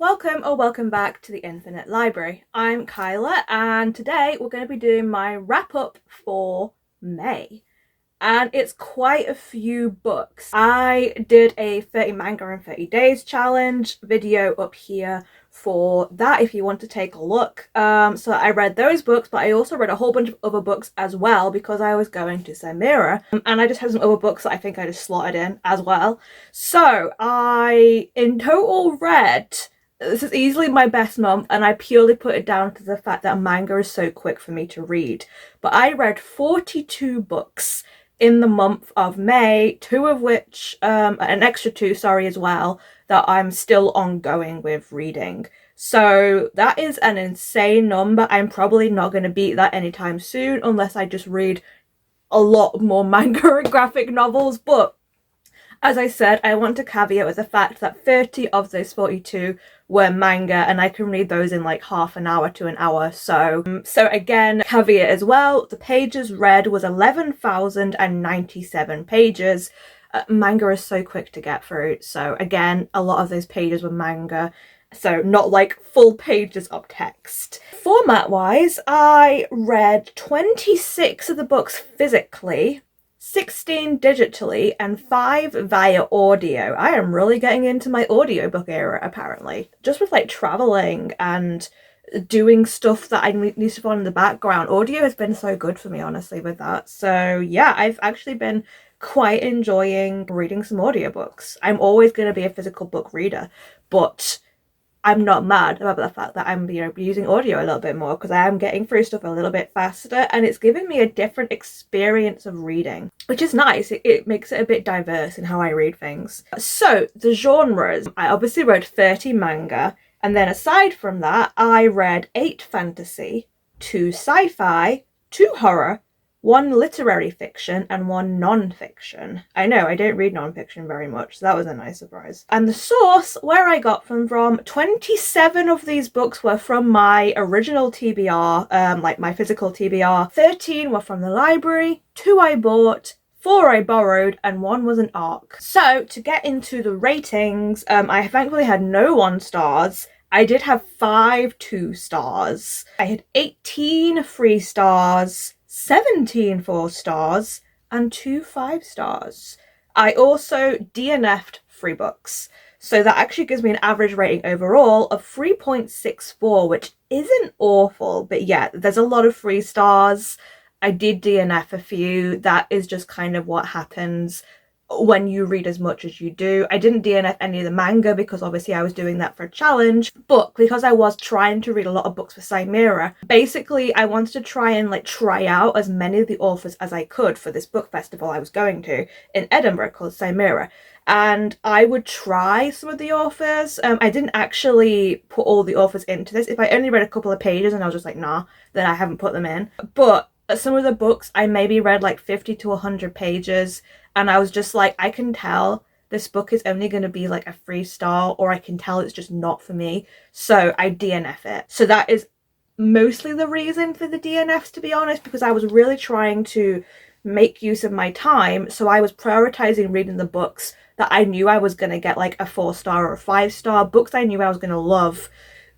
Welcome or welcome back to the Infinite Library. I'm Kyla and today we're going to be doing my wrap up for May. And it's quite a few books. I did a 30 manga in 30 days challenge video up here for that if you want to take a look. So I read those books, but I also read a whole bunch of other books as well because I was going to Cymera. And I just had some other books that I think I just slotted in as well. So I in total read, this is easily my best month, and I purely put it down to the fact that manga is so quick for me to read. But I read 42 books in the month of May, two of which, an extra two, as well, that I'm still ongoing with reading. So that is an insane number. I'm probably not going to beat that anytime soon unless I just read a lot more manga and graphic novels. But as I said, I want to caveat with the fact that 30 of those 42 were manga and I can read those in like half an hour to an hour. So again, caveat as well, the pages read was 11,097 pages. Manga is so quick to get through. So again, a lot of those pages were manga. So not like full pages of text. Format wise, I read 26 of the books physically, 16 digitally, and 5 via audio. I am really getting into my audiobook era, apparently. Just with like traveling and doing stuff that I need to put on in the background, audio has been so good for me, honestly, with that. So yeah, I've actually been quite enjoying reading some audiobooks. I'm always going to be a physical book reader, but I'm not mad about the fact that I'm, using audio a little bit more because I am getting through stuff a little bit faster and it's giving me a different experience of reading, which is nice. It makes it a bit diverse in how I read things. So the genres, I obviously read 30 manga, and then aside from that, I read 8 fantasy, 2 sci-fi, 2 horror, 1 literary fiction, and 1 non-fiction. I know, I don't read non-fiction very much, so that was a nice surprise. And the source, where I got them from, 27 of these books were from my original TBR, like my physical TBR. 13 were from the library, 2 I bought, 4 I borrowed, and 1 was an ARC. So, to get into the ratings, I thankfully had no 1 stars. I did have 5 2 stars. I had 18 3 stars, 17 4 stars, and 2 5 stars. I also DNF'd 3 books. So that actually gives me an average rating overall of 3.64, which isn't awful. But yeah, there's a lot of 3 stars. I did DNF a few. That is just kind of what happens when you read as much as you do. I didn't DNF any of the manga because obviously I was doing that for a challenge, but because I was trying to read a lot of books for Cymera, basically I wanted to try and try out as many of the authors as I could for this book festival I was going to in Edinburgh called Cymera. And I would try some of the authors. I didn't actually put all the authors into this. If I only read a couple of pages and I was just like, nah, then I haven't put them in. But some of the books I maybe read like 50 to 100 pages, and I was just like, I can tell this book is only going to be like a 3 star, or I can tell it's just not for me. So I DNF it. So that is mostly the reason for the DNFs, to be honest, because I was really trying to make use of my time. So I was prioritizing reading the books that I knew I was going to get like a 4 star or a 5 star, books I knew I was going to love,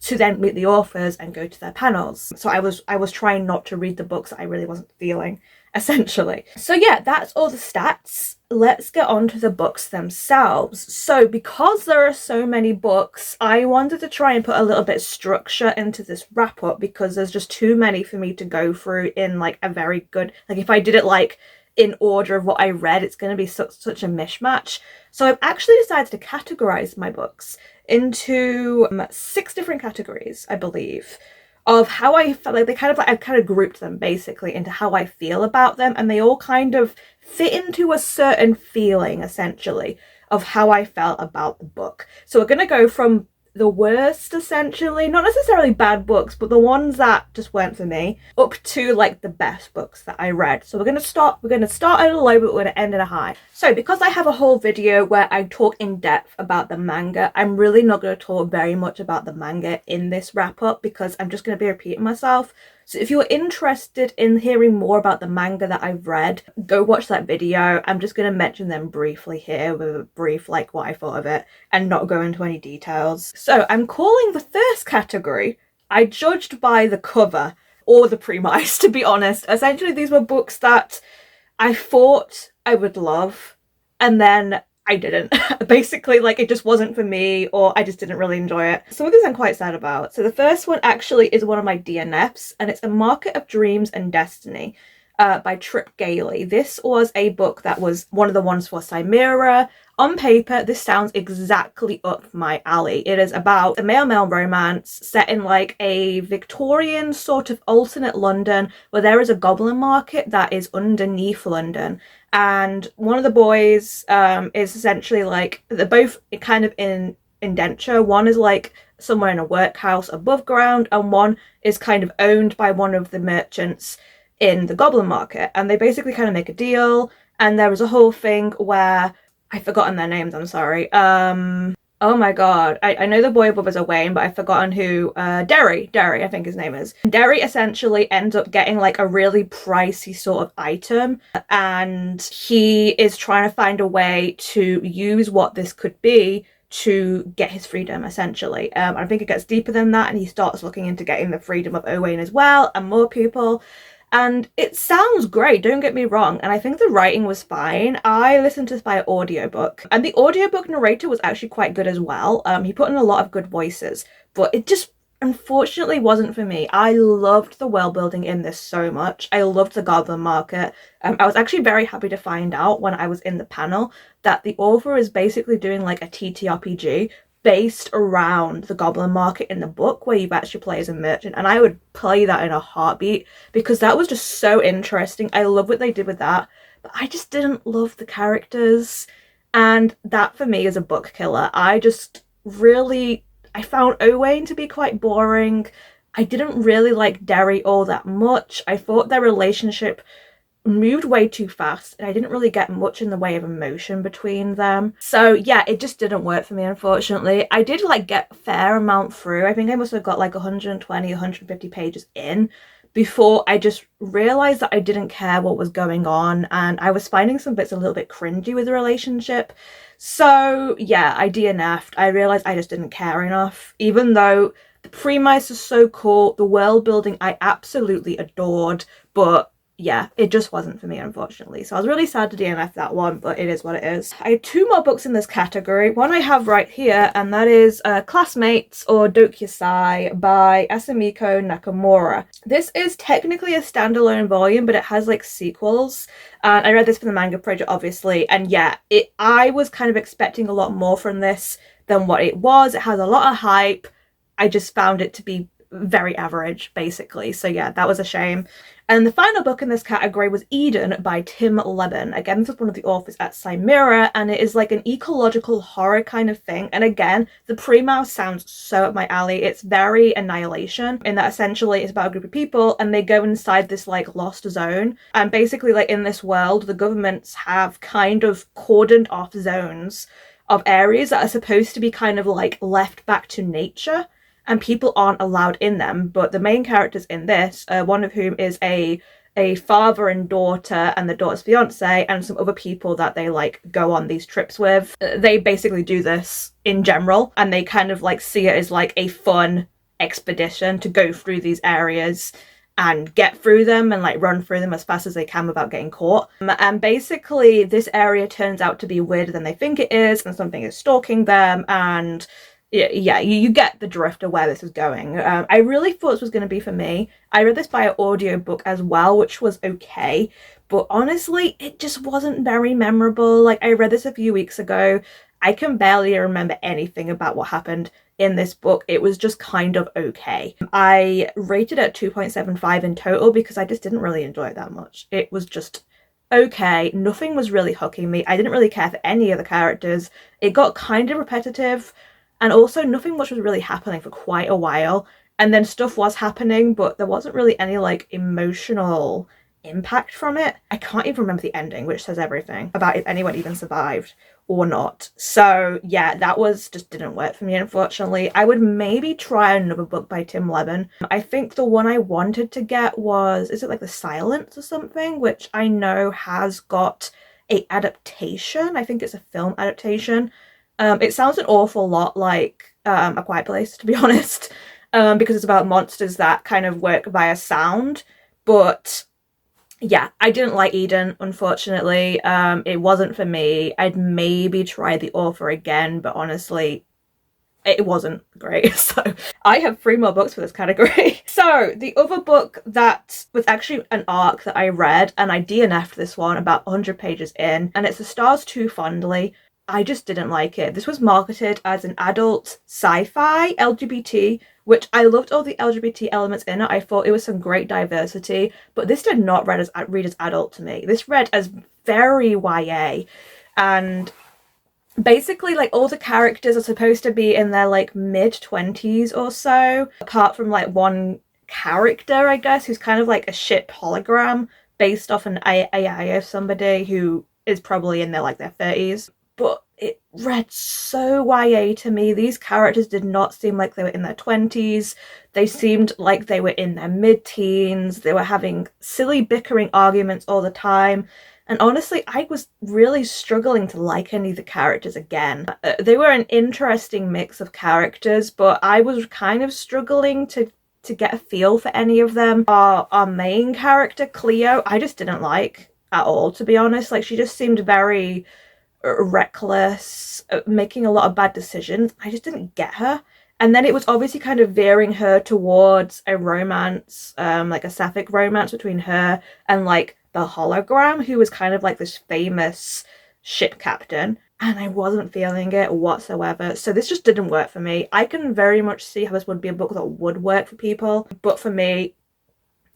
to then meet the authors and go to their panels. So I was trying not to read the books that I really wasn't feeling, essentially. So yeah, that's all the stats. Let's get on to the books themselves. So because there are so many books, I wanted to try and put a little bit of structure into this wrap up because there's just too many for me to go through in like a very good, like if I did it like in order of what I read, it's going to be such a mishmash. So I've actually decided to categorize my books into 6 different categories, I believe, of how I felt. Like I've kind of grouped them basically into how I feel about them, and they all kind of fit into a certain feeling, essentially, of how I felt about the book. So we're going to go from the worst, essentially, not necessarily bad books, but the ones that just weren't for me, up to like the best books that I read. So we're going to start at a low, but we're going to end at a high. So because I have a whole video where I talk in depth about the manga, I'm really not going to talk very much about the manga in this wrap up because I'm just going to be repeating myself. So if you're interested in hearing more about the manga that I've read, go watch that video. I'm just going to mention them briefly here with a brief like what I thought of it and not go into any details. So I'm calling the first category, I judged by the cover or the premise, to be honest. Essentially, these were books that I thought I would love, and then I didn't. Basically, like, it just wasn't for me, or I just didn't really enjoy it. Some of these I'm quite sad about. So the first one actually is one of my DNFs, and it's A Market of Dreams and Destiny by Trip Gailey. This was a book that was one of the ones for Cymera. On paper, this sounds exactly up my alley. It is about a male-male romance set in like a Victorian sort of alternate London where there is a goblin market that is underneath London. And one of the boys is essentially like, they're both kind of in indenture. One is like somewhere in a workhouse above ground, and one is kind of owned by one of the merchants in the goblin market. And they basically kind of make a deal, and there was a whole thing where I've forgotten their names, I'm sorry. Oh my god. I know the boy above is Owain, but I've forgotten who, Derry, I think his name is. Derry essentially ends up getting like a really pricey sort of item, and he is trying to find a way to use what this could be to get his freedom, essentially. I think it gets deeper than that, and he starts looking into getting the freedom of Owain as well, and more people. And it sounds great, don't get me wrong, and I think the writing was fine. I listened to this by audiobook, and the audiobook narrator was actually quite good as well. He put in a lot of good voices, but it just unfortunately wasn't for me. I loved the world building in this so much. I loved the goblin market. I was actually very happy to find out when I was in the panel that the author is basically doing like a TTRPG based around the goblin market in the book, where you actually play as a merchant, and I would play that in a heartbeat because that was just so interesting. I love what they did with that, but I just didn't love the characters, and that for me is a book killer. I found Owain to be quite boring. I didn't really like Derry all that much. I thought their relationship moved way too fast, and I didn't really get much in the way of emotion between them. So yeah, it just didn't work for me, unfortunately. I did like get a fair amount through. I think I must have got like 120, 150 pages in before I just realized that I didn't care what was going on, and I was finding some bits a little bit cringy with the relationship. So yeah, I DNF'd. I realized I just didn't care enough, even though the premise is so cool, the world building I absolutely adored, but yeah, it just wasn't for me, unfortunately. So I was really sad to DNF that one, but it is what it is. I had two more books in this category. One I have right here, and that is Classmates or Dokyusei by Asumiko Nakamura. This is technically a standalone volume, but it has like sequels. And I read this for the manga project, obviously. And yeah, I was kind of expecting a lot more from this than what it was. It has a lot of hype. I just found it to be very average, basically. So yeah, that was a shame. And the final book in this category was Eden by Tim Leben. Again, this is one of the authors at Cymera, and it is like an ecological horror kind of thing. And again, the premise sounds so up my alley. It's very Annihilation, in that essentially it's about a group of people and they go inside this like lost zone. And basically, like, in this world, the governments have kind of cordoned off zones of areas that are supposed to be kind of like left back to nature, and people aren't allowed in them. But the main characters in this, one of whom is a father and daughter, and the daughter's fiance, and some other people that they like go on these trips with. They basically do this in general, and they kind of like see it as like a fun expedition to go through these areas and get through them and like run through them as fast as they can without getting caught. And basically this area turns out to be weirder than they think it is, and something is stalking them, and yeah, you get the drift of where this is going. I really thought this was going to be for me. I read this by an audiobook as well, which was okay, but honestly, it just wasn't very memorable. Like, I read this a few weeks ago. I can barely remember anything about what happened in this book. It was just kind of okay. I rated it 2.75 in total because I just didn't really enjoy it that much. It was just okay. Nothing was really hooking me. I didn't really care for any of the characters. It got kind of repetitive. And also, nothing much was really happening for quite a while. And then stuff was happening, but there wasn't really any, like, emotional impact from it. I can't even remember the ending, which says everything about if anyone even survived or not. So yeah, that was just didn't work for me, unfortunately. I would maybe try another book by Tim Levin. I think the one I wanted to get was, is it like The Silence or something, which I know has got a adaptation. I think it's a film adaptation. It sounds an awful lot like A Quiet Place, to be honest, because it's about monsters that kind of work via sound. But yeah, I didn't like Eden, unfortunately. It wasn't for me. I'd maybe try the author again, but honestly, it wasn't great. So I have 3 more books for this category. So the other book that was actually an arc that I read, and I DNF'd this one about 100 pages in, and it's The Stars Too Fondly. I just didn't like it. This was marketed as an adult sci-fi LGBT, which I loved all the LGBT elements in it. I thought it was some great diversity, but this did not read as adult to me. This read as very YA, and basically like all the characters are supposed to be in their like mid-20s or so, apart from like one character, I guess, who's kind of like a ship hologram based off an AI of somebody who is probably in their 30s. But it read so YA to me. These characters did not seem like they were in their 20s. They seemed like they were in their mid-teens. They were having silly bickering arguments all the time. And honestly, I was really struggling to like any of the characters again. They were an interesting mix of characters, but I was kind of struggling to get a feel for any of them. Our main character, Cleo, I just didn't like at all, to be honest. Like, she just seemed very reckless, making a lot of bad decisions. I just didn't get her. And then it was obviously kind of veering her towards a romance, like a sapphic romance between her and like the hologram, who was kind of like this famous ship captain. And I wasn't feeling it whatsoever. So this just didn't work for me. I can very much see how this would be a book that would work for people, but for me,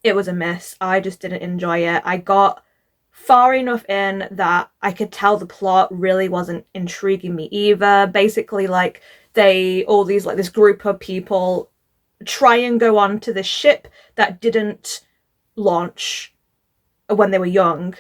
it was a miss. I just didn't enjoy it. I got far enough in that I could tell the plot really wasn't intriguing me either. Basically, like, this group of people try and go on to this ship that didn't launch when they were young,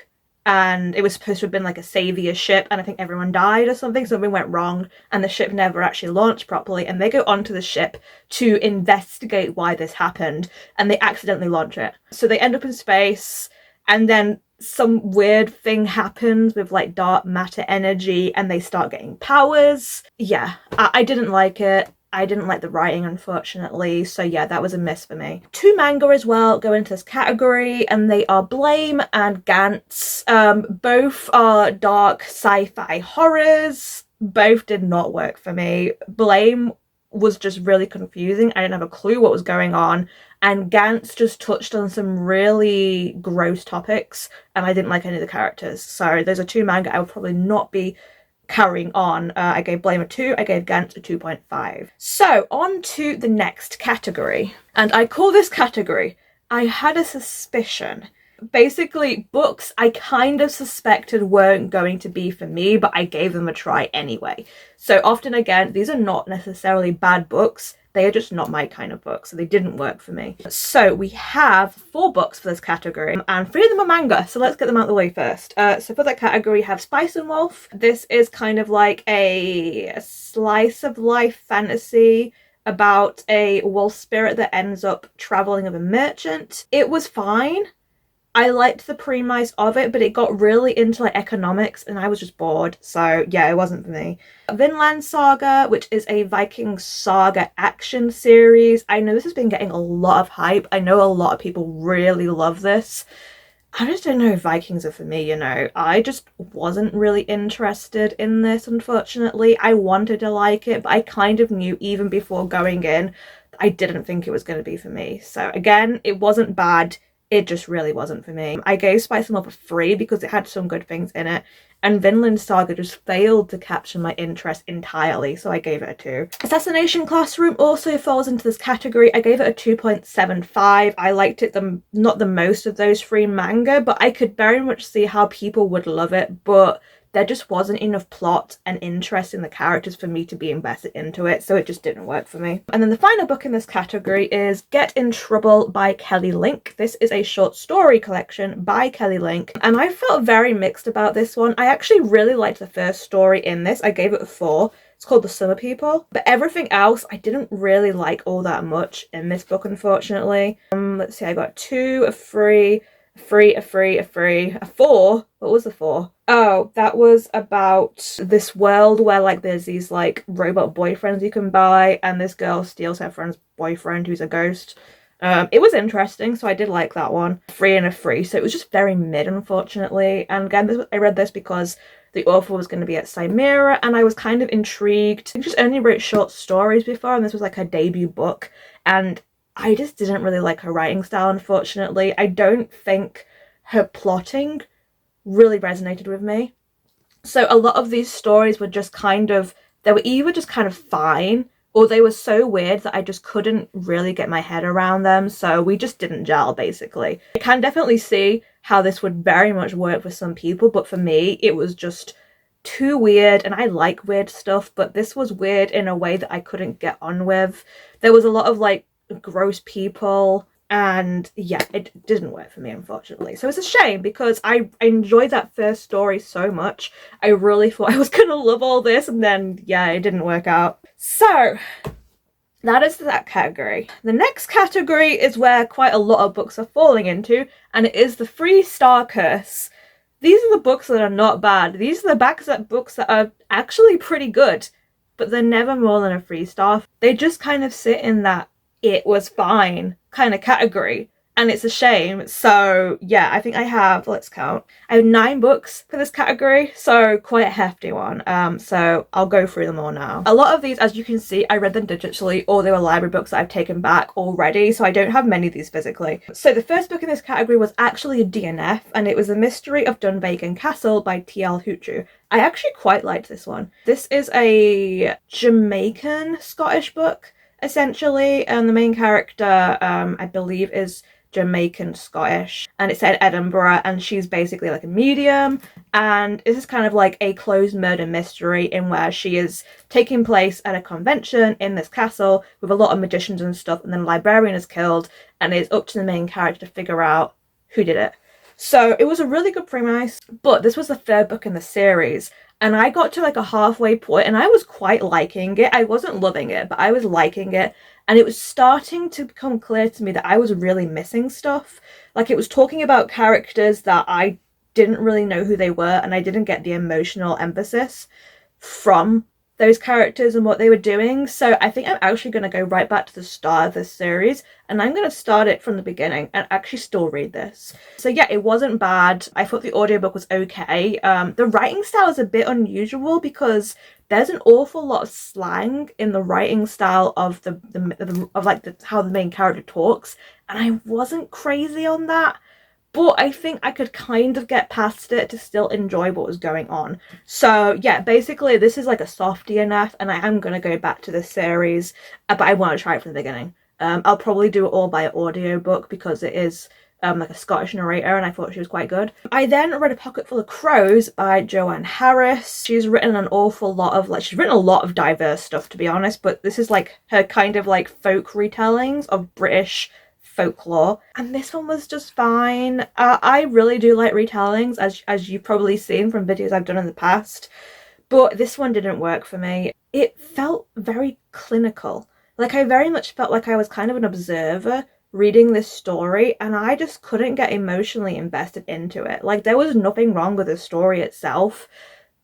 and it was supposed to have been like a savior ship, and I think everyone died or something went wrong, and the ship never actually launched properly, and they go onto the ship to investigate why this happened, and they accidentally launch it. So they end up in space, and then some weird thing happens with like dark matter energy, and they start getting powers. Yeah, I didn't like it. I didn't like the writing, unfortunately, so yeah, that was a miss for me. 2 manga as well go into this category, and they are Blame and Gantz. Both are dark sci-fi horrors. Both did not work for me. Blame was just really confusing. I didn't have a clue what was going on, and Gantz just touched on some really gross topics, and I didn't like any of the characters. So those are 2 manga I would probably not be carrying on. I gave Blame a 2, I gave Gantz a 2.5. So on to the next category, and I call this category I Had a Suspicion. Basically, books I kind of suspected weren't going to be for me, but I gave them a try anyway. So often, again, these are not necessarily bad books, they are just not my kind of book, so they didn't work for me. So we have 4 books for this category, and 3 of them are manga, so let's get them out of the way first. So for that category, we have Spice and Wolf. This is kind of like a slice of life fantasy about a wolf spirit that ends up traveling with a merchant. It was fine. I liked the premise of it, but it got really into like economics, and I was just bored. So yeah, it wasn't for me. Vinland Saga, which is a Viking saga action series. I know this has been getting a lot of hype. I know a lot of people really love this. I just don't know if Vikings are for me, you know. I just wasn't really interested in this, unfortunately. I wanted to like it, but I kind of knew even before going in, I didn't think it was going to be for me. So again, it wasn't bad. It just really wasn't for me. I gave Spice and Wolf a 3 because it had some good things in it, and Vinland Saga just failed to capture my interest entirely, so I gave it a 2. Assassination Classroom also falls into this category. I gave it a 2.75. I liked it not the most of those 3 manga, but I could very much see how people would love it, but there just wasn't enough plot and interest in the characters for me to be invested into it, so it just didn't work for me. And then the final book in this category is Get in Trouble by Kelly Link. This is a short story collection by Kelly Link, and I felt very mixed about this one. I actually really liked the first story in this. I gave it a 4. It's called The Summer People, but everything else I didn't really like all that much in this book, unfortunately. Let's see, I got 2, a 3, a 3, a 3, a 3, a 4. What was the 4? Oh, that was about this world where like there's these like robot boyfriends you can buy, and this girl steals her friend's boyfriend who's a ghost. It was interesting, so I did like that one. 3 and a 3, so it was just very mid, unfortunately. And again, I read this because the author was going to be at Cymera, and I was kind of intrigued. She just only wrote short stories before, and this was like her debut book, and I just didn't really like her writing style, unfortunately. I don't think her plotting really resonated with me. So a lot of these stories were just kind of, they were either just kind of fine, or they were so weird that I just couldn't really get my head around them, so we just didn't gel, basically. I can definitely see how this would very much work for some people, but for me, it was just too weird, and I like weird stuff, but this was weird in a way that I couldn't get on with. There was a lot of, like, gross people, and yeah, it didn't work for me, unfortunately. So it's a shame, because I enjoyed that first story so much. I really thought I was gonna love all this, and then yeah, it didn't work out. So that is that category. The next category is where quite a lot of books are falling into, and it is the 3-star curse. These are the books that are not bad. These are the books that are actually pretty good, but they're never more than a 3-star. They just kind of sit in that it was fine kind of category, and it's a shame. So yeah, I think I have, let's count, I have 9 books for this category, so quite a hefty one. So I'll go through them all now. A lot of these, as you can see, I read them digitally, or they were library books that I've taken back already, so I don't have many of these physically. So the first book in this category was actually a DNF, and it was The Mystery of Dunvegan Castle by T.L. Huchu. I actually quite liked this one. This is a Jamaican Scottish book, essentially, and the main character, I believe, is Jamaican Scottish, and it's set in Edinburgh, and she's basically like a medium, and this is kind of like a closed murder mystery in where she is taking place at a convention in this castle with a lot of magicians and stuff, and then a librarian is killed, and it's up to the main character to figure out who did it. So it was a really good premise, but this was the 3rd book in the series, and I got to like a halfway point, and I was quite liking it. I wasn't loving it, but I was liking it, and it was starting to become clear to me that I was really missing stuff. Like, it was talking about characters that I didn't really know who they were, and I didn't get the emotional emphasis from those characters and what they were doing. So I think I'm actually going to go right back to the start of this series, and I'm going to start it from the beginning and actually still read this. So yeah, it wasn't bad. I thought the audiobook was okay. The writing style is a bit unusual because there's an awful lot of slang in the writing style of how the main character talks, and I wasn't crazy on that. But I think I could kind of get past it to still enjoy what was going on. So yeah, basically this is like a soft DNF, and I am going to go back to this series, but I want to try it from the beginning. I'll probably do it all by audiobook because it is like a Scottish narrator, and I thought she was quite good. I then read A Pocketful of Crows by Joanne Harris. She's written an awful lot of, she's written a lot of diverse stuff, to be honest, but this is like her kind of like folk retellings of British folklore, and this one was just fine. I really do like retellings, as you've probably seen from videos I've done in the past, but this one didn't work for me. It felt very clinical. Like, I very much felt like I was kind of an observer reading this story, and I just couldn't get emotionally invested into it. Like, there was nothing wrong with the story itself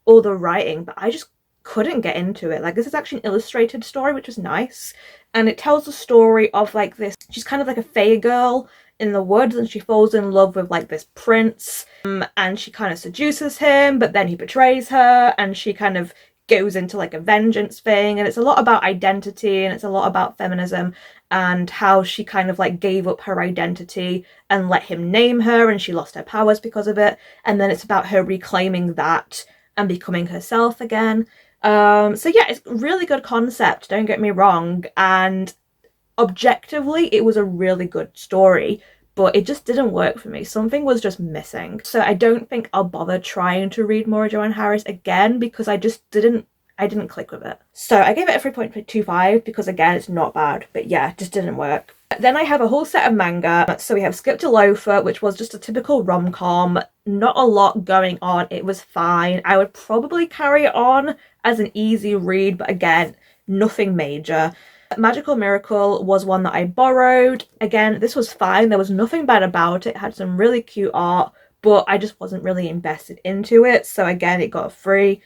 or the writing, but I just couldn't get into it. Like, this is actually an illustrated story, which was nice, and it tells the story of like this, she's kind of like a fae girl in the woods, and she falls in love with like this prince, and she kind of seduces him, but then he betrays her, and she kind of goes into like a vengeance thing, and it's a lot about identity, and it's a lot about feminism and how she kind of like gave up her identity and let him name her, and she lost her powers because of it. And then it's about her reclaiming that and becoming herself again. So yeah, it's a really good concept, don't get me wrong, and objectively it was a really good story, but it just didn't work for me. Something was just missing. So I don't think I'll bother trying to read Mora Joanne Harris again, because I didn't click with it. So I gave it a 3.25 because again, it's not bad, but yeah, it just didn't work. Then I have a whole set of manga. So we have Skip to Loafer, which was just a typical rom-com. Not a lot going on. It was fine. I would probably carry it on as an easy read, but again, nothing major. Magical Miracle was one that I borrowed. Again, this was fine. There was nothing bad about it. It had some really cute art, but I just wasn't really invested into it. So again, it got a 3.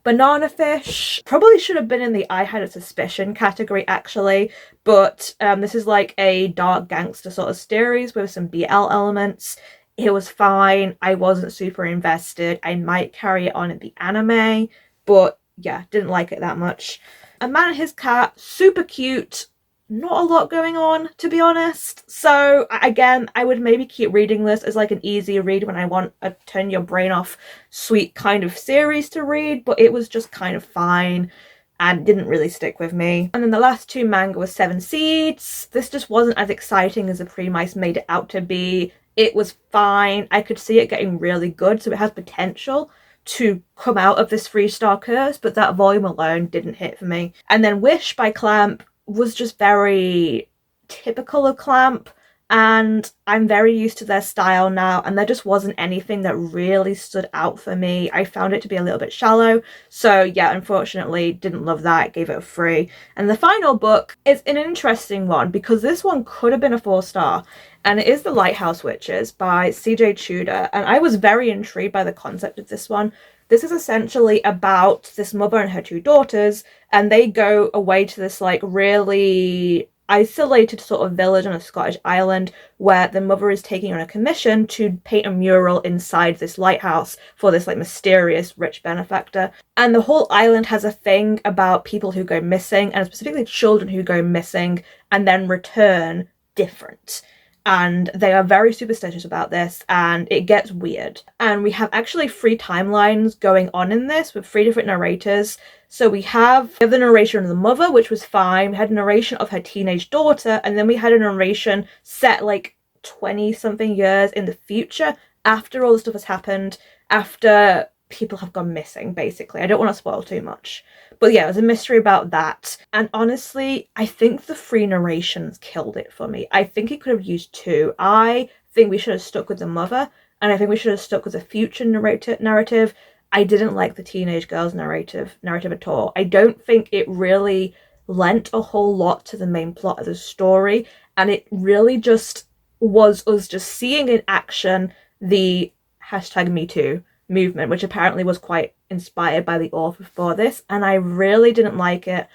Banana Fish probably should have been in the I Had a Suspicion category actually, but this is like a dark gangster sort of series with some BL elements. It was fine. I wasn't super invested. I might carry it on in the anime, but yeah, didn't like it that much. A Man and His Cat, super cute. Not a lot going on, to be honest. So again, I would maybe keep reading this as like an easy read when I want a turn your brain off sweet kind of series to read, but it was just kind of fine and didn't really stick with me. And then the last 2 manga was Seven Seeds. This just wasn't as exciting as the premise made it out to be. It was fine. I could see it getting really good, so it has potential to come out of this 3-star curse, but that volume alone didn't hit for me. And then Wish by Clamp was just very typical of Clamp, and I'm very used to their style now, and there just wasn't anything that really stood out for me. I found it to be a little bit shallow, so yeah, unfortunately didn't love that. Gave it a 3. And the final book is an interesting one because this one could have been a 4-star, and it is The Lighthouse Witches by CJ Tudor, and I was very intrigued by the concept of this one. This is essentially about this mother and her 2 daughters, and they go away to this like really isolated sort of village on a Scottish island where the mother is taking on a commission to paint a mural inside this lighthouse for this like mysterious rich benefactor. And the whole island has a thing about people who go missing, and specifically children who go missing and then return different. And they are very superstitious about this, and it gets weird. And we have actually 3 timelines going on in this with 3 different narrators. So we have the narration of the mother, which was fine. We had a narration of her teenage daughter, and then we had a narration set like 20-something years in the future after all the stuff has happened, after people have gone missing, basically. I don't want to spoil too much. But yeah, there's a mystery about that. And honestly, I think the 3 narrations killed it for me. I think it could have used 2. I think we should have stuck with the mother, and I think we should have stuck with the future narrative. I didn't like the teenage girl's narrative at all. I don't think it really lent a whole lot to the main plot of the story, and it really just was us just seeing in action the #MeToo movement, which apparently was quite inspired by the author for this, and I really didn't like it.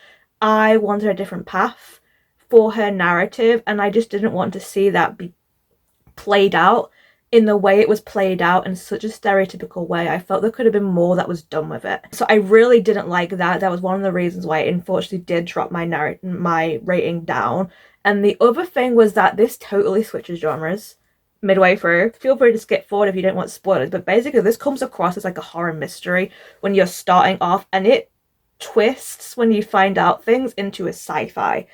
I wanted a different path for her narrative, and I just didn't want to see that be played out in the way it was played out, in such a stereotypical way. I felt there could have been more that was done with it. So I really didn't like that. That was one of the reasons why it unfortunately did drop my rating down. And the other thing was that this totally switches genres midway through. Feel free to skip forward if you don't want spoilers, but basically this comes across as like a horror mystery when you're starting off, and it twists when you find out things into a sci-fi.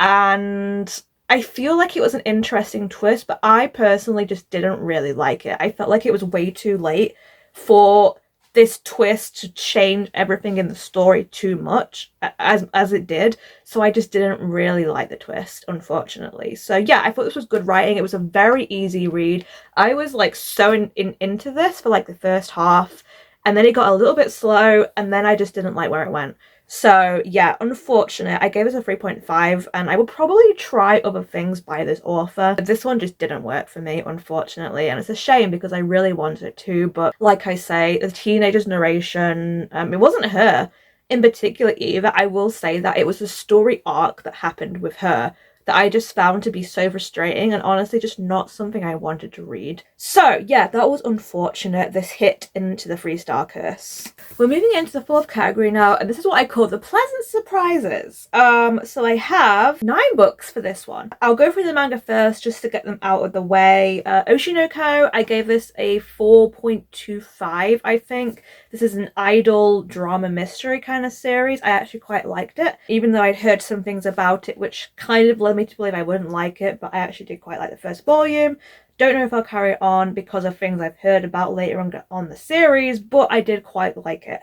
And I feel like it was an interesting twist, but I personally just didn't really like it. I felt like it was way too late for this twist to change everything in the story too much, as it did. So I just didn't really like the twist, unfortunately. So yeah, I thought this was good writing. It was a very easy read. I was like so into this for like the first half, and then it got a little bit slow, and then I just didn't like where it went. So yeah, unfortunate. I gave this a 3.5, and I will probably try other things by this author. This one just didn't work for me, unfortunately, and it's a shame because I really wanted it to. But like I say, the teenager's narration, it wasn't her in particular either. I will say that it was the story arc that happened with her that I just found to be so frustrating and honestly just not something I wanted to read. So yeah, that was unfortunate, this hit into the 3-star curse. We're moving into the 4th category now, and this is what I call the pleasant surprises. So I have 9 books for this one. I'll go through the manga first just to get them out of the way. Oshi no Ko, I gave this a 4.25, I think. This is an idol drama mystery kind of series. I actually quite liked it, even though I'd heard some things about it which kind of led me to believe I wouldn't like it, but I actually did quite like the first volume. Don't know if I'll carry it on because of things I've heard about later on the series, but I did quite like it.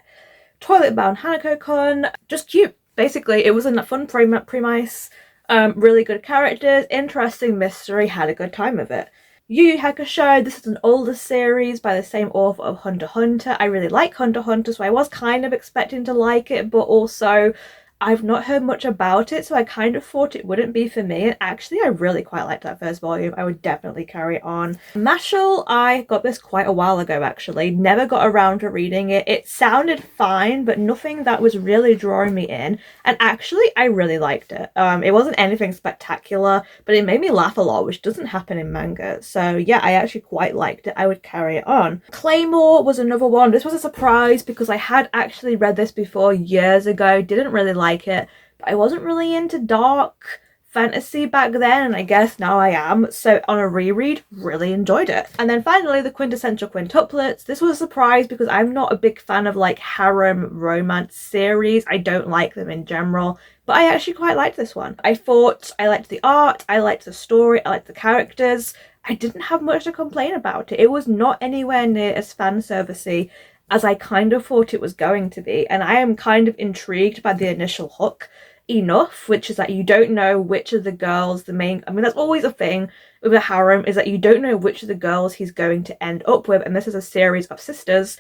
Toilet Bound Hanako-kun, just cute. Basically, it was a fun premise, really good characters, interesting mystery, had a good time with it. Yu Hakusho, this is an older series by the same author of Hunter x Hunter. I really like Hunter x Hunter, so I was kind of expecting to like it, but also I've not heard much about it, so I kind of thought it wouldn't be for me. And actually, I really quite liked that first volume. I would definitely carry it on. Mashle, I got this quite a while ago, actually. Never got around to reading it. It sounded fine, but nothing that was really drawing me in. And actually, I really liked it. It wasn't anything spectacular, but it made me laugh a lot, which doesn't happen in manga. So yeah, I actually quite liked it. I would carry it on. Claymore was another one. This was a surprise because I had actually read this before years ago. Didn't really like it, but I wasn't really into dark fantasy back then, and I guess now I am, so on a reread really enjoyed it. And then finally, the Quintessential Quintuplets. This was a surprise because I'm not a big fan of like harem romance series. I don't like them in general, but I actually quite liked this one. I thought I liked the art, I liked the story, I liked the characters. I didn't have much to complain about it. It was not anywhere near as fan servicey as I kind of thought it was going to be, and I am kind of intrigued by the initial hook enough, which is that you don't know which of the girls that's always a thing with a harem, is that you don't know which of the girls he's going to end up with, and this is a series of sisters,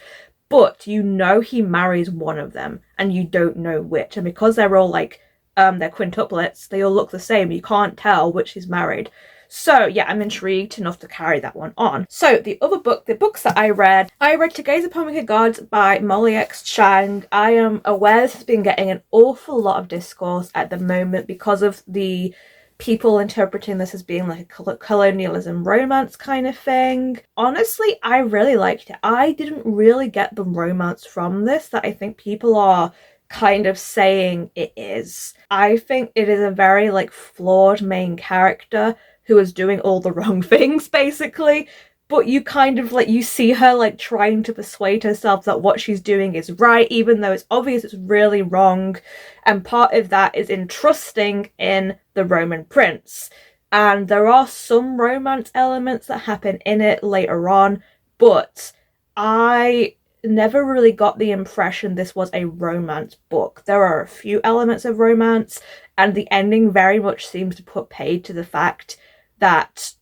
but you know he marries one of them, and you don't know which, and because they're all like, they're quintuplets, they all look the same, you can't tell which he's married. So yeah, I'm intrigued enough to carry that one on. So the books that I read To Gaze Upon Wicked Gods by Molly X Chang. I am aware this has been getting an awful lot of discourse at the moment because of the people interpreting this as being like a colonialism romance kind of thing. Honestly, I really liked it. I didn't really get the romance from this that I think people are kind of saying it is. I think it is a very like flawed main character who is doing all the wrong things, basically. But you kind of like, you see her like trying to persuade herself that what she's doing is right, even though it's obvious it's really wrong. And part of that is in trusting in the Roman prince. And there are some romance elements that happen in it later on, but I never really got the impression this was a romance book. There are a few elements of romance, and the ending very much seems to put paid to the fact that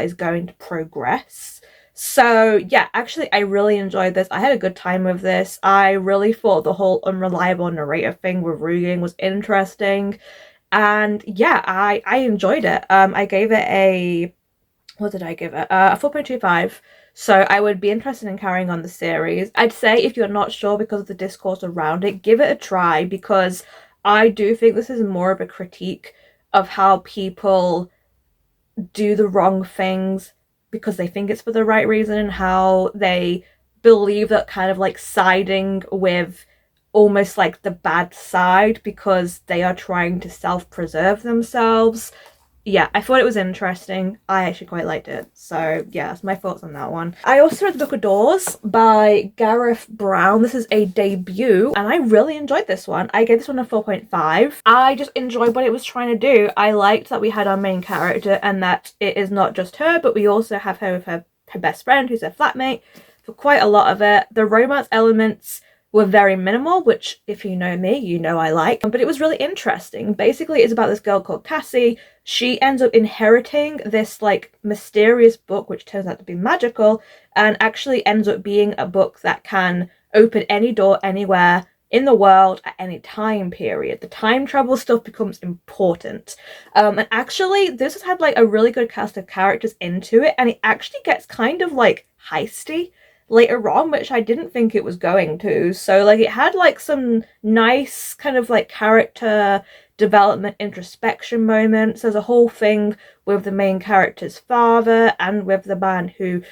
is going to progress. So yeah, actually I really enjoyed this. I had a good time with this. I really thought the whole unreliable narrator thing with Rugen was interesting, and yeah, I enjoyed it. I gave it a, what did I give it? A 4.25. So I would be interested in carrying on the series. I'd say if you're not sure because of the discourse around it, give it a try, because I do think this is more of a critique of how people do the wrong things because they think it's for the right reason, and how they believe that kind of like siding with almost like the bad side because they are trying to self-preserve themselves. Yeah, I thought it was interesting. I actually quite liked it. So yeah, that's my thoughts on that one. I also read The Book of Doors by Gareth Brown. This is a debut, and I really enjoyed this one. I gave this one a 4.5. I just enjoyed what it was trying to do. I liked that we had our main character and that it is not just her, but we also have her with her best friend who's her flatmate for quite a lot of it. The romance elements were very minimal, which if you know me, you know I like, but it was really interesting. Basically, it's about this girl called Cassie. She ends up inheriting this like mysterious book, which turns out to be magical, and actually ends up being a book that can open any door anywhere in the world at any time period. The time travel stuff becomes important. And actually, this has had like a really good cast of characters into it, and it actually gets kind of like heisty later on, which I didn't think it was going to. So like it had like some nice kind of like character development introspection moments. There's a whole thing with the main character's father and with the man who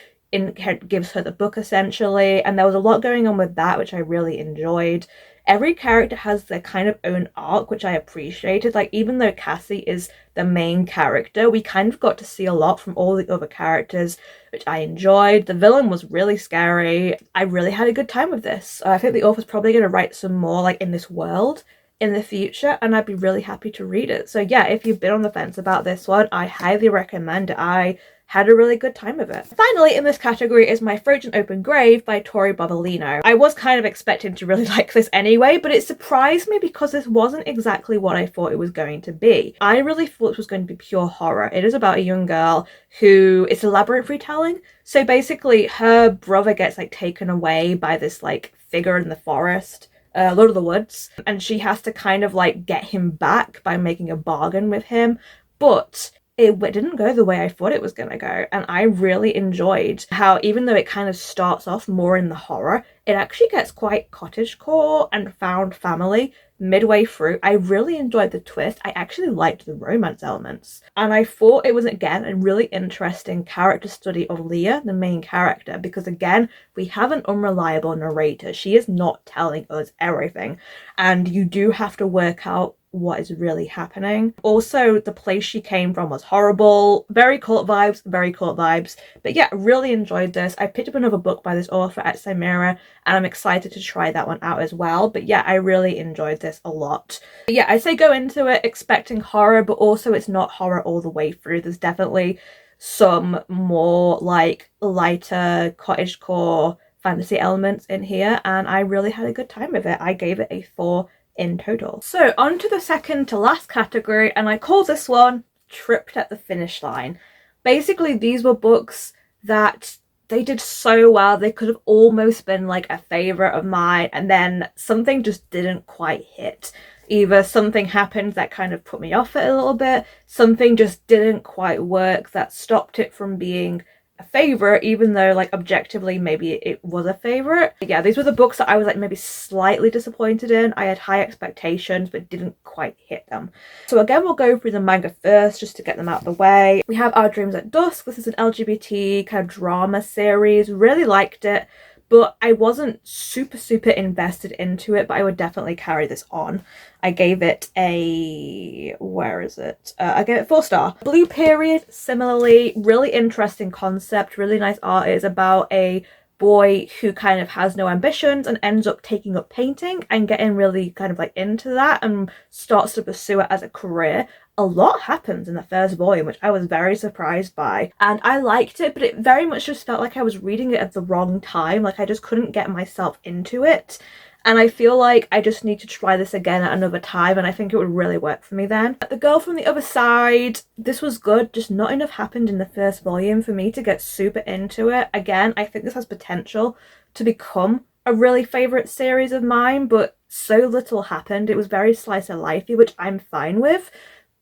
gives her the book essentially, and there was a lot going on with that, which I really enjoyed. Every character has their kind of own arc, which I appreciated. Like, even though Cassie is the main character, we kind of got to see a lot from all the other characters, which I enjoyed. The villain was really scary. I really had a good time with this. I think the author's probably going to write some more like in this world in the future, and I'd be really happy to read it. So yeah, if you've been on the fence about this one, I highly recommend it. I had a really good time with it. Finally, in this category is My Frozen Open Grave by Tori Bobolino. I was kind of expecting to really like this anyway, but it surprised me because this wasn't exactly what I thought it was going to be. I really thought it was going to be pure horror. It is about a young girl who, it's a labyrinth retelling. So basically her brother gets like taken away by this like figure in the forest, Lord of the Woods, and she has to kind of like get him back by making a bargain with him, but it didn't go the way I thought it was going to go, and I really enjoyed how, even though it kind of starts off more in the horror, it actually gets quite cottagecore and found family midway through. I really enjoyed the twist. I actually liked the romance elements, and I thought it was, again, a really interesting character study of Leah, the main character, because again, we have an unreliable narrator. She is not telling us everything, and you do have to work out what is really happening. Also, the place she came from was horrible. Very cult vibes, very cult vibes. But yeah, really enjoyed this. I picked up another book by this author at Cymera, and I'm excited to try that one out as well. But yeah, I really enjoyed this a lot. But yeah, I say go into it expecting horror, but also it's not horror all the way through. There's definitely some more like lighter cottagecore fantasy elements in here, and I really had a good time with it. I gave it a 4 in total. So on to the second to last category, and I call this one Tripped at the Finish Line. Basically, these were books that they did so well. They could have almost been like a favorite of mine, and then something just didn't quite hit. Either something happened that kind of put me off it a little bit, something just didn't quite work that stopped it from being a favorite, even though like objectively maybe it was a favorite. Yeah, these were the books that I was like maybe slightly disappointed in. I had high expectations but didn't quite hit them. So again, we'll go through the manga first just to get them out of the way. We have Our Dreams at Dusk. This is an LGBT kind of drama series. Really liked it, but I wasn't super invested into it, but I would definitely carry this on. I gave it a, where is it? I gave it 4 star. Blue Period, similarly, really interesting concept, really nice art. It is about a boy who kind of has no ambitions and ends up taking up painting and getting really kind of like into that and starts to pursue it as a career. A lot happens in the first volume, which I was very surprised by, and I liked it, but it very much just felt like I was reading it at the wrong time. Like I just couldn't get myself into it, and I feel like I just need to try this again at another time, and I think it would really work for me then. The Girl from the Other Side, this was good, just not enough happened in the first volume for me to get super into it. Again, I think this has potential to become a really favourite series of mine, but so little happened. It was very slice of lifey, which I'm fine with.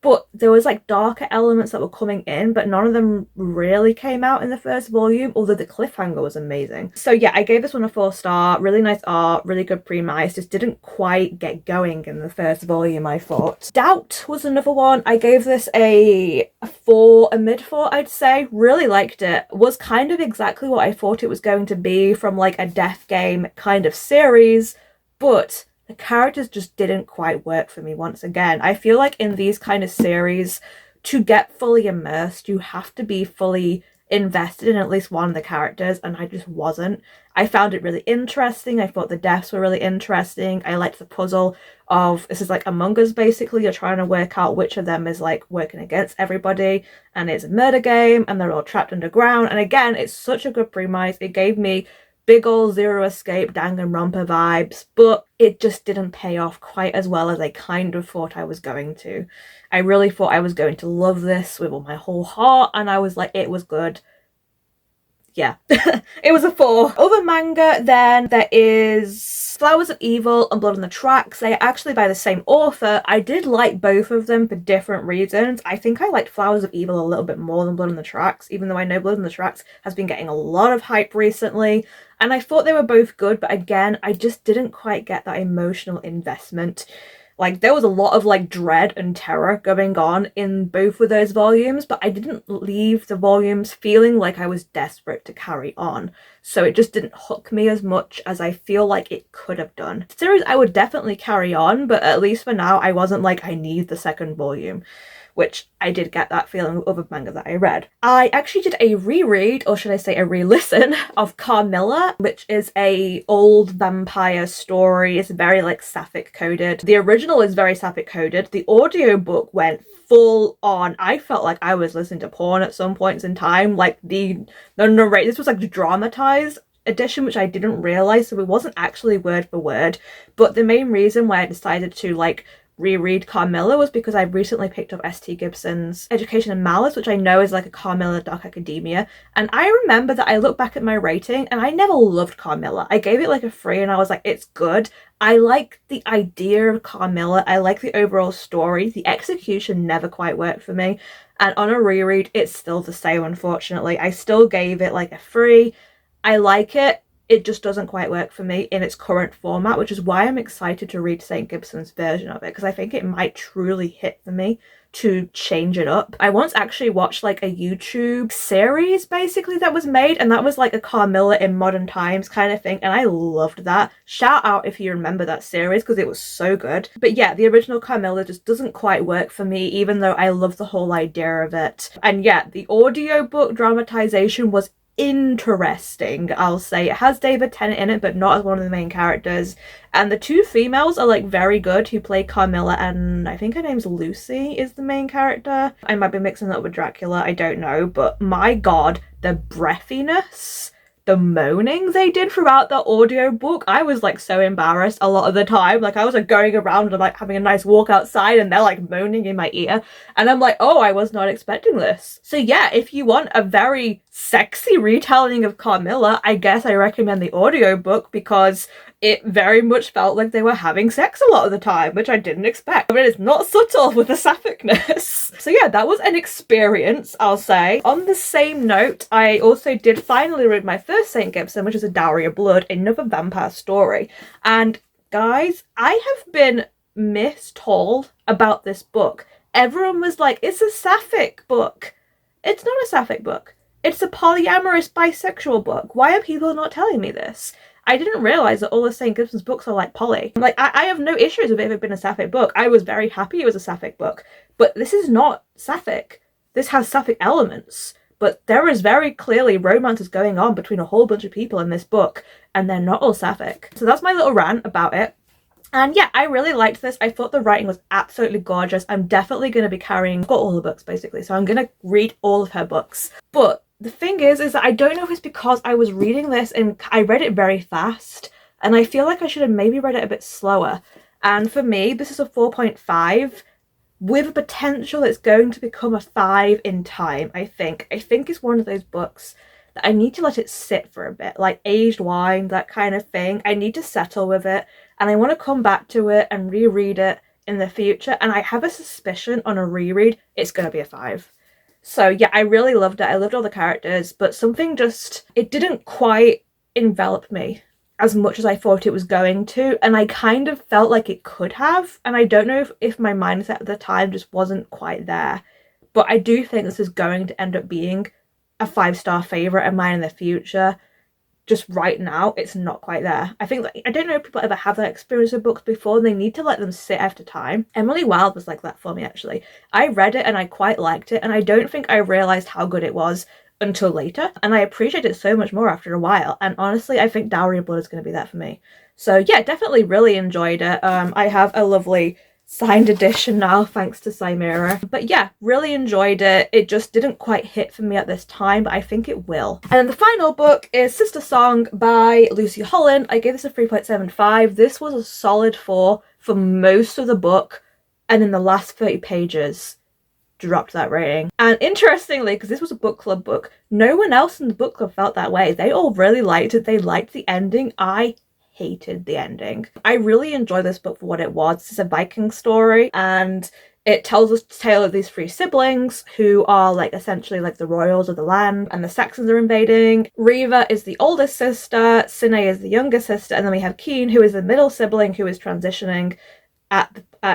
But there was like darker elements that were coming in, but none of them really came out in the first volume, although the cliffhanger was amazing. So yeah, I gave this one a 4 star. Really nice art, really good premise. Just didn't quite get going in the first volume, I thought. Doubt was another one. I gave this a 4, a mid 4, I'd say. Really liked it. Was kind of exactly what I thought it was going to be from like a death game kind of series, but the characters just didn't quite work for me once again. I feel like in these kind of series, to get fully immersed, you have to be fully invested in at least one of the characters, and I just wasn't. I found it really interesting. I thought the deaths were really interesting. I liked the puzzle of, this is like Among Us basically. You're trying to work out which of them is like working against everybody, and it's a murder game, and they're all trapped underground. And again, it's such a good premise. It gave me big ol' Zero Escape Danganronpa vibes, but it just didn't pay off quite as well as I kind of thought I was going to. I really thought I was going to love this with all my whole heart, and I was like, it was good. Yeah, it was a 4. Other manga, then there is Flowers of Evil and Blood on the Tracks. They are actually by the same author. I did like both of them for different reasons. I think I liked Flowers of Evil a little bit more than Blood on the Tracks, even though I know Blood on the Tracks has been getting a lot of hype recently. And I thought they were both good, but again, I just didn't quite get that emotional investment. Like, there was a lot of, like, dread and terror going on in both of those volumes, but I didn't leave the volumes feeling like I was desperate to carry on. So it just didn't hook me as much as I feel like it could have done. The series I would definitely carry on, but at least for now, I wasn't like, I need the second volume, which I did get that feeling with other manga that I read. I actually did a reread, or should I say a re-listen, of Carmilla, which is a old vampire story. It's very like sapphic coded. The original is very sapphic coded. The audiobook went full on. I felt like I was listening to porn at some points in time. Like the narrate, this was like dramatized edition, which I didn't realize, so it wasn't actually word for word. But the main reason why I decided to like reread Carmilla was because I recently picked up S.T. Gibson's Education and Malice, which I know is like a Carmilla Dark Academia, and I remember that I looked back at my rating and I never loved Carmilla. I gave it like a 3 and I was like, it's good. I like the idea of Carmilla, I like the overall story. The execution never quite worked for me, and on a reread it's still the same, unfortunately. I still gave it like a 3. I like it. It just doesn't quite work for me in its current format, which is why I'm excited to read St. Gibson's version of it, because I think it might truly hit for me to change it up. I once actually watched like a YouTube series basically that was made, and that was like a Carmilla in modern times kind of thing, and I loved that. Shout out if you remember that series, because it was so good. But yeah, the original Carmilla just doesn't quite work for me, even though I love the whole idea of it. And yeah, the audiobook dramatization was interesting, I'll say. It has David Tennant in it, but not as one of the main characters, and the 2 females are like very good who play Carmilla, and I think her name's Lucy is the main character. I might be mixing that up with Dracula, I don't know, but my god, the breathiness, the moaning they did throughout the audiobook, I was like so embarrassed a lot of the time. Like I was like going around and like having a nice walk outside and they're like moaning in my ear, and I'm like, oh, I was not expecting this. So yeah, if you want a very sexy retelling of Carmilla, I guess I recommend the audiobook, because it very much felt like they were having sex a lot of the time, which I didn't expect. But it's not subtle with the sappicness. So yeah, that was an experience, I'll say. On the same note, I also did finally read my first St. Gibson, which is A Dowry of Blood, another vampire story. And guys, I have been mistold about this book. Everyone was like, it's a sapphic book. It's not a sapphic book. It's a polyamorous bisexual book. Why are people not telling me this? I didn't realise that all of St. Gibson's books are like poly. Like, I have no issues with it if it had been a sapphic book. I was very happy it was a sapphic book. But this is not sapphic. This has sapphic elements. But there is very clearly romances going on between a whole bunch of people in this book, and they're not all sapphic. So that's my little rant about it. And yeah, I really liked this. I thought the writing was absolutely gorgeous. I'm definitely going to be carrying, I've got all the books basically, so I'm going to read all of her books. But the thing is that I don't know if it's because I was reading this and I read it very fast, and I feel like I should have maybe read it a bit slower. And for me, this is a 4.5 with a potential that's going to become a 5 in time, I think. I think it's one of those books that I need to let it sit for a bit, like aged wine, that kind of thing. I need to settle with it, and I want to come back to it and reread it in the future, and I have a suspicion on a reread it's going to be a 5. So yeah, I really loved it. I loved all the characters, but something just, it didn't quite envelop me as much as I thought it was going to, and I kind of felt like it could have, and I don't know if my mindset at the time just wasn't quite there. But I do think this is going to end up being a 5-star favourite of mine in the future. Just right now, it's not quite there. I think, I don't know if people ever have that experience with books before, and they need to let them sit after time. Emily Wilde was like that for me, actually. I read it and I quite liked it, and I don't think I realised how good it was until later, and I appreciate it so much more after a while. And honestly, I think Dowry of Blood is going to be that for me. So yeah, definitely really enjoyed it. I have a lovely signed edition now, thanks to Cymera. But yeah, really enjoyed it. It just didn't quite hit for me at this time, but I think it will. And then the final book is Sistersong by Lucy Holland. I gave this a 3.75. This was a solid 4 for most of the book, and in the last 30 pages dropped that rating. And interestingly, because this was a book club book, no one else in the book club felt that way. They all really liked it. They liked the ending. I hated the ending. I really enjoyed this book for what it was. It's a Viking story, and It tells us the tale of these three siblings who are like essentially like the royals of the land, and the Saxons are invading. Riva is the oldest sister, Sine is the younger sister, and then we have Keen, who is the middle sibling, who is transitioning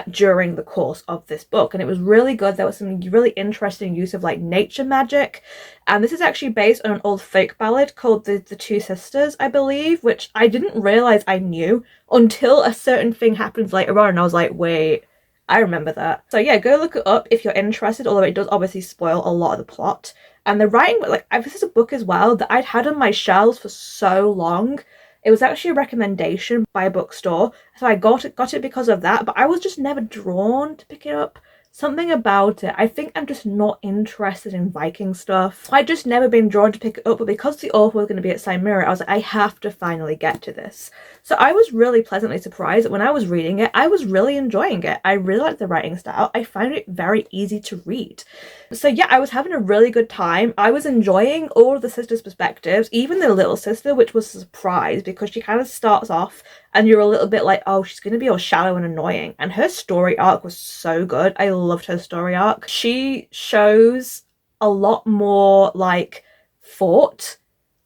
during the course of this book. And it was really good. There was some really interesting use of like nature magic, and this is actually based on an old folk ballad called the Two Sisters, I believe, which I didn't realize I knew until a certain thing happens later on, and I was like, wait, I remember that. So yeah, go look it up if you're interested, although it does obviously spoil a lot of the plot. And the writing, like, this is a book as well that I'd had on my shelves for so long. It was actually a recommendation by a bookstore, so I got it because of that, but I was just never drawn to pick it up. Something about it, I think I'm just not interested in Viking stuff. I'd just never been drawn to pick it up, but because the author was going to be at Cymera, I was like, I have to finally get to this. So I was really pleasantly surprised that when I was reading it, I was really enjoying it. I really liked the writing style. I found it very easy to read. So yeah, I was having a really good time. I was enjoying all of the sisters' perspectives, even the little sister, which was a surprise because she kind of starts off and you're a little bit like, oh, she's going to be all shallow and annoying. And her story arc was so good. I loved her story arc. She shows a lot more like thought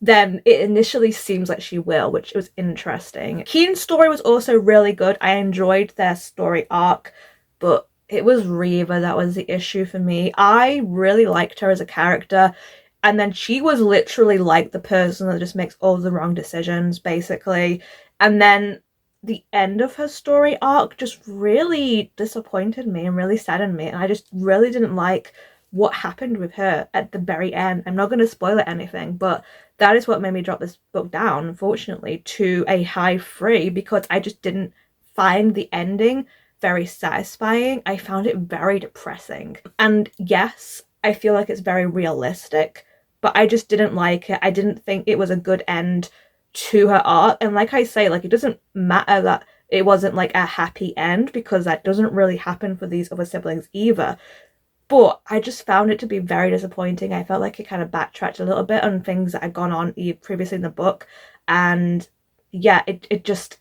than it initially seems like she will, which was interesting. Keen's story was also really good. I enjoyed their story arc, but it was Riva that was the issue for me. I really liked her as a character, and then she was literally like the person that just makes all the wrong decisions, basically. And then the end of her story arc just really disappointed me and really saddened me, and I just really didn't like what happened with her at the very end. I'm not going to spoil it anything, but that is what made me drop this book down, unfortunately, to a high 3, because I just didn't find the ending very satisfying. I found it very depressing. And yes, I feel like it's very realistic, but I just didn't like it. I didn't think it was a good end to her arc. And like I say, like, it doesn't matter that it wasn't like a happy end, because that doesn't really happen for these other siblings either. But I just found it to be very disappointing. I felt like it kind of backtracked a little bit on things that had gone on previously in the book. And yeah, it just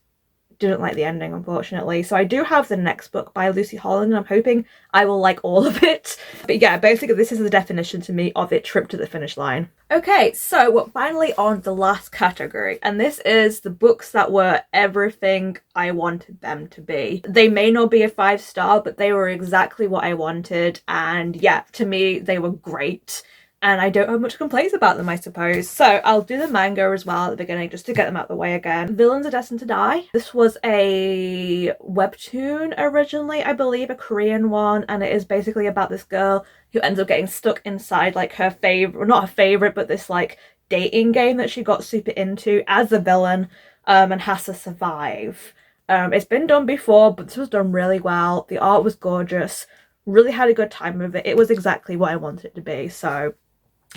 didn't like the ending, unfortunately. So I do have the next book by Lucy Holland, and I'm hoping I will like all of it. But yeah, basically this is the definition to me of it, trip to the finish line. Okay, so we're finally on the last category, and this is the books that were everything I wanted them to be. They may not be a 5-star, but they were exactly what I wanted, and yeah, to me they were great. And I don't have much complaints about them, I suppose. So I'll do the manga as well at the beginning, just to get them out of the way again. Villains Are Destined to Die. This was a webtoon originally, I believe, a Korean one, and it is basically about this girl who ends up getting stuck inside like her favorite, well, not her favorite, but this like dating game that she got super into as a villain, and has to survive. It's been done before, but this was done really well. The art was gorgeous. Really had a good time with it. It was exactly what I wanted it to be, so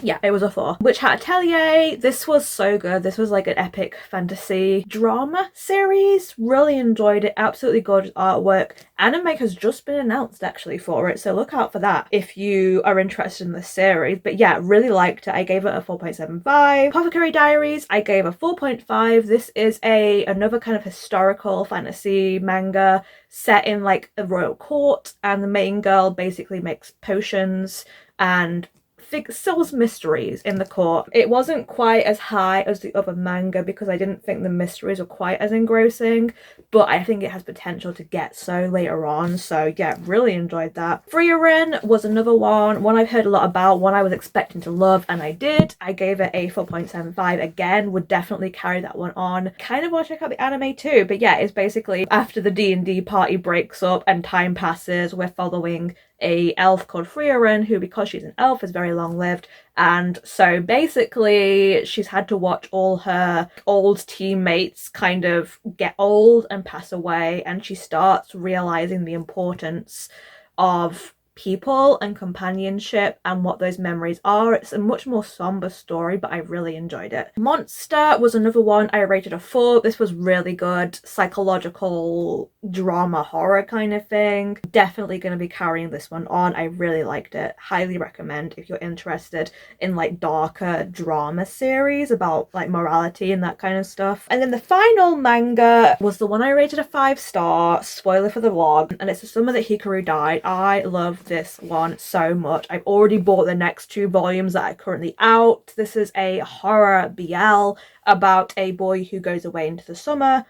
yeah, it was a 4. Hat Atelier, this was so good. This was like an epic fantasy drama series. Really enjoyed it. Absolutely gorgeous artwork. Anime has just been announced actually for it, so look out for that if you are interested in this series. But yeah, really liked it. I gave it a 4.75. Apothecary Diaries, I gave a 4.5. This is another kind of historical fantasy manga set in like a royal court, and the main girl basically makes potions and solves mysteries in the court. It wasn't quite as high as the other manga because I didn't think the mysteries were quite as engrossing, but I think it has potential to get so later on. So yeah, really enjoyed that. Frieren was another one I've heard a lot about, one I was expecting to love, and I did. I gave it a 4.75. Again, would definitely carry that one on. Kind of want to check out the anime too, but yeah, it's basically after the D&D party breaks up and time passes, we're following a elf called Frieren, who, because she's an elf, is very long-lived, and so basically she's had to watch all her old teammates kind of get old and pass away, and she starts realizing the importance of people and companionship and what those memories are. It's a much more somber story, but I really enjoyed it. Monster was another one I rated a 4. This was really good. Psychological drama horror kind of thing. Definitely going to be carrying this one on. I really liked it. Highly recommend if you're interested in like darker drama series about like morality and that kind of stuff. And then the final manga was the one I rated a 5-star. Spoiler for the vlog. And it's the summer that Hikaru died. I love this one so much. I've already bought the next 2 volumes that are currently out. This is a horror BL about a boy who goes away into the summer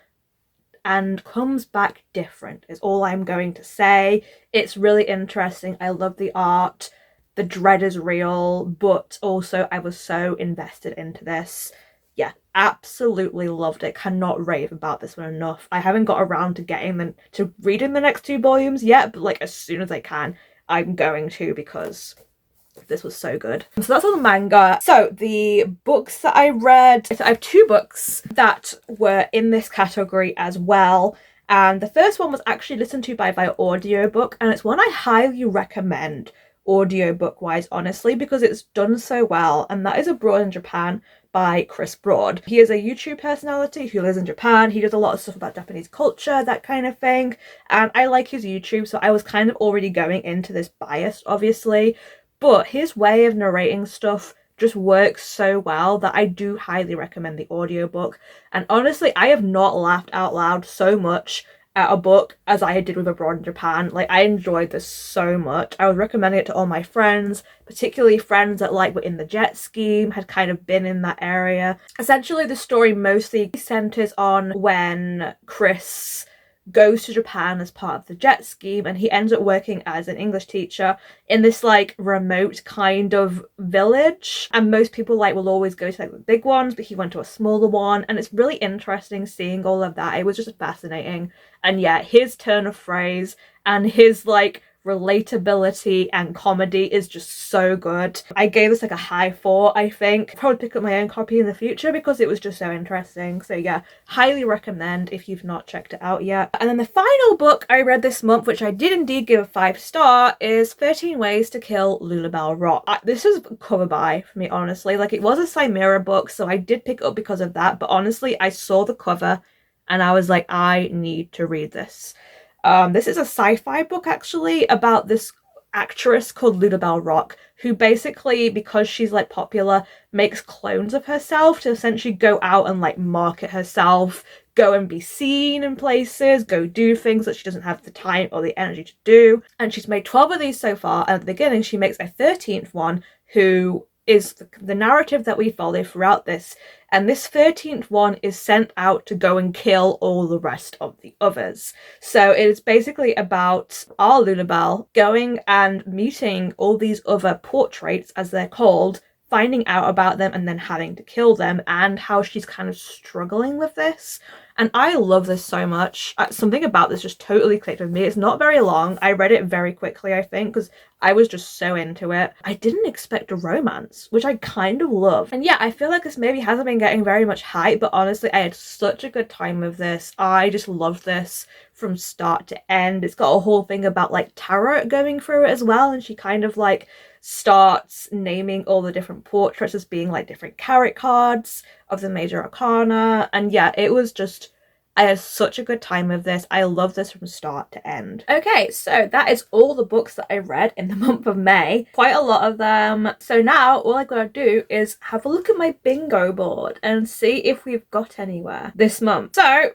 and comes back different is all I'm going to say. It's really interesting. I love the art. The dread is real, but also I was so invested into this. Yeah, absolutely loved it. Cannot rave about this one enough. I haven't got around to reading the next 2 volumes yet, but like as soon as I can, I'm going to, because this was so good. So that's all the manga. So the books that I read, so I have 2 books that were in this category as well. And the first one was actually listened to via audiobook, and it's one I highly recommend audiobook wise, honestly, because it's done so well, and that is Abroad in Japan by Chris Broad. He is a YouTube personality who lives in Japan. He does a lot of stuff about Japanese culture, that kind of thing, and I like his YouTube, so I was kind of already going into this biased, obviously, but his way of narrating stuff just works so well that I do highly recommend the audiobook. And honestly, I have not laughed out loud so much at a book as I did with Abroad in Japan. Like, I enjoyed this so much. I was recommending it to all my friends, particularly friends that like were in the jet scheme, had kind of been in that area. Essentially, the story mostly centers on when Chris goes to Japan as part of the jet scheme, and he ends up working as an English teacher in this like remote kind of village, and most people like will always go to like the big ones, but he went to a smaller one, and it's really interesting seeing all of that. It was just fascinating. And yeah, his turn of phrase and his like relatability and comedy is just so good. I gave this like a high 4, I think. Probably pick up my own copy in the future because it was just so interesting. So yeah, highly recommend if you've not checked it out yet. And then the final book I read this month, which I did indeed give a 5-star, is 13 Ways to Kill Lulabelle Rock. This is a cover buy for me, honestly. Like, it was a Cymera book, so I did pick it up because of that, but honestly, I saw the cover and I was like, I need to read this. This is a sci-fi book, actually, about this actress called Lulabelle Rock, who basically, because she's like popular, makes clones of herself to essentially go out and like market herself, go and be seen in places, go do things that she doesn't have the time or the energy to do. And she's made 12 of these so far, and at the beginning she makes a 13th one, who is the narrative that we follow throughout this. And this 13th one is sent out to go and kill all the rest of the others. So it is basically about our Lulabelle going and meeting all these other portraits, as they're called, finding out about them and then having to kill them, and how she's kind of struggling with this. And I love this so much. Something about this just totally clicked with me. It's not very long. I read it very quickly, I think, because I was just so into it. I didn't expect a romance, which I kind of love. And yeah, I feel like this maybe hasn't been getting very much hype, but honestly, I had such a good time with this. I just loved this from start to end. It's got a whole thing about like tarot going through it as well, and she kind of like starts naming all the different portraits as being like different tarot cards of the major arcana. And yeah, it was just, I had such a good time with this. I love this from start to end. Okay, so that is all the books that I read in the month of May. Quite a lot of them. So now all I gotta do is have a look at my bingo board and see if we've got anywhere this month. So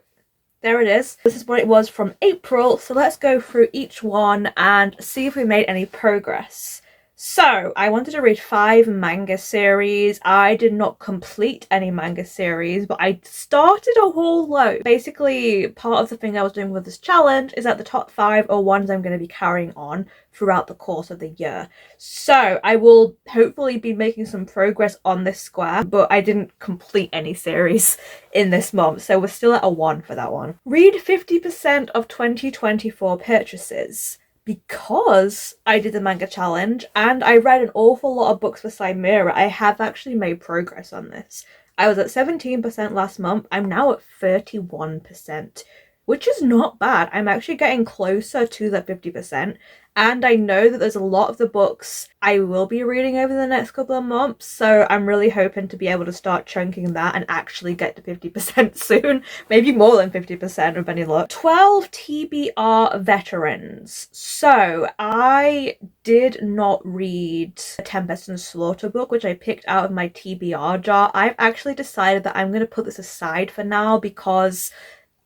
there it is. This is what it was from April. So let's go through each one and see if we made any progress. So I wanted to read 5 manga series. I did not complete any manga series, but I started a whole load. Basically, part of the thing I was doing with this challenge is that the top 5 are ones I'm going to be carrying on throughout the course of the year. So I will hopefully be making some progress on this square, but I didn't complete any series in this month, so we're still at a 1 for that one. Read 50% of 2024 purchases. Because I did the manga challenge and I read an awful lot of books for Cymera, I have actually made progress on this. I was at 17% last month. I'm now at 31%, which is not bad. I'm actually getting closer to the 50%. And I know that there's a lot of the books I will be reading over the next couple of months, so I'm really hoping to be able to start chunking that and actually get to 50% soon. Maybe more than 50% with any luck. 12 TBR veterans. So I did not read the Tempest and Slaughter book, which I picked out of my TBR jar. I've actually decided that I'm going to put this aside for now because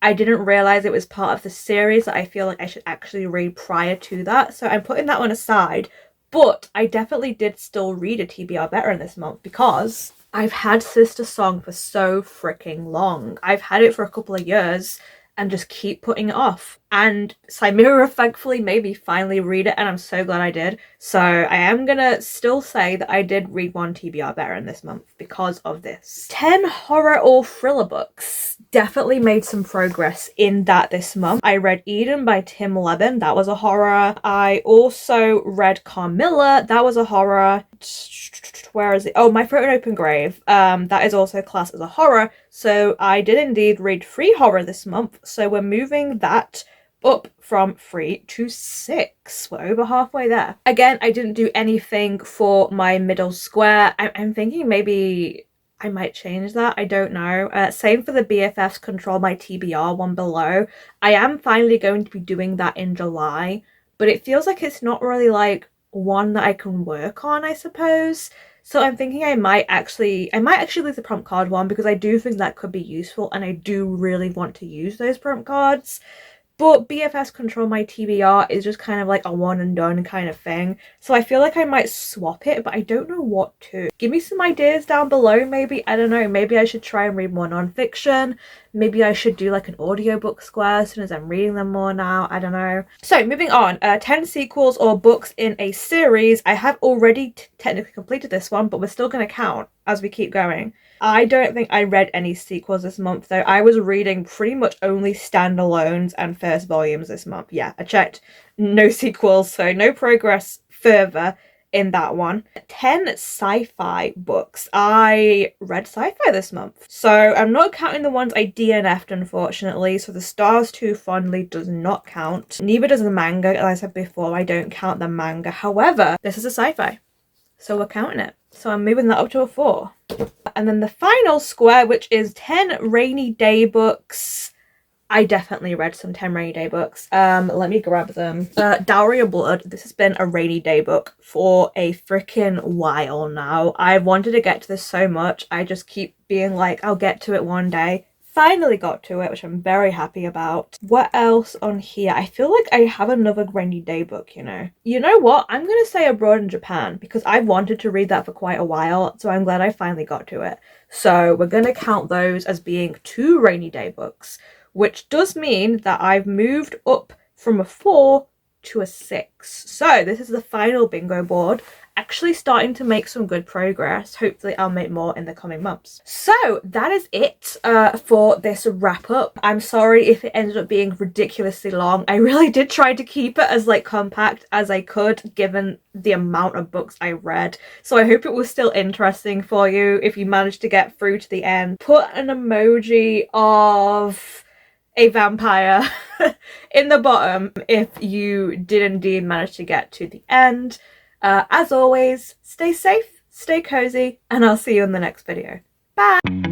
I didn't realize it was part of the series that I feel like I should actually read prior to that. So I'm putting that one aside. But I definitely did still read a TBR veteran this month because I've had Sistersong for so freaking long. I've had it for a couple of years and just keep putting it off. And Cymera thankfully made me finally read it, and I'm so glad I did. So I am gonna still say that I did read one TBR veteran this month because of this. 10 horror or thriller books. Definitely made some progress in that this month. I read Eden by Tim Levin, that was a horror. I also read Carmilla, that was a horror. Where is it? Oh, My Throat and Open Grave. That is also classed as a horror. So I did indeed read 3 horror this month. So we're moving that up from 3 to 6. We're over halfway there. Again, I didn't do anything for my middle square. I'm thinking maybe I might change that. I don't know. Same for the BFFs Control My TBR one below. I am finally going to be doing that in July, but it feels like it's not really like one that I can work on, I suppose. So I'm thinking I might actually leave the prompt card one because I do think that could be useful and I do really want to use those prompt cards. But BFS Control My TBR is just kind of like a one and done kind of thing. So I feel like I might swap it, but I don't know what to. Give me some ideas down below maybe. I don't know. Maybe I should try and read more non-fiction. Maybe I should do like an audiobook square as soon as I'm reading them more now. I don't know. So moving on. 10 sequels or books in a series. I have already technically completed this one, but we're still going to count as we keep going. I don't think I read any sequels this month though. I was reading pretty much only standalones and first volumes this month. Yeah, I checked. No sequels, so no progress further in that one. 10 sci-fi books. I read sci-fi this month. So I'm not counting the ones I DNF'd unfortunately. So The Stars Too Fondly does not count. Neither does the manga. As I said before, I don't count the manga. However, this is a sci-fi, so we're counting it. So I'm moving that up to a 4. And then the final square, which is 10 rainy day books. I definitely read some 10 rainy day books. Let me grab them. Dowry of Blood. This has been a rainy day book for a freaking while now. I've wanted to get to this so much. I just keep being like, I'll get to it one day. Finally got to it, which I'm very happy about. What else on here? I feel like I have another rainy day book, you know. You know what? I'm going to say Abroad in Japan because I've wanted to read that for quite a while, so I'm glad I finally got to it. So we're going to count those as being 2 rainy day books, which does mean that I've moved up from a 4 to a 6. So this is the final bingo board. Actually starting to make some good progress. Hopefully I'll make more in the coming months. So that is it for this wrap up. I'm sorry if it ended up being ridiculously long. I really did try to keep it as like compact as I could given the amount of books I read. So I hope it was still interesting for you if you managed to get through to the end. Put an emoji of a vampire in the bottom if you did indeed manage to get to the end. As always, stay safe, stay cozy, and I'll see you in the next video. Bye!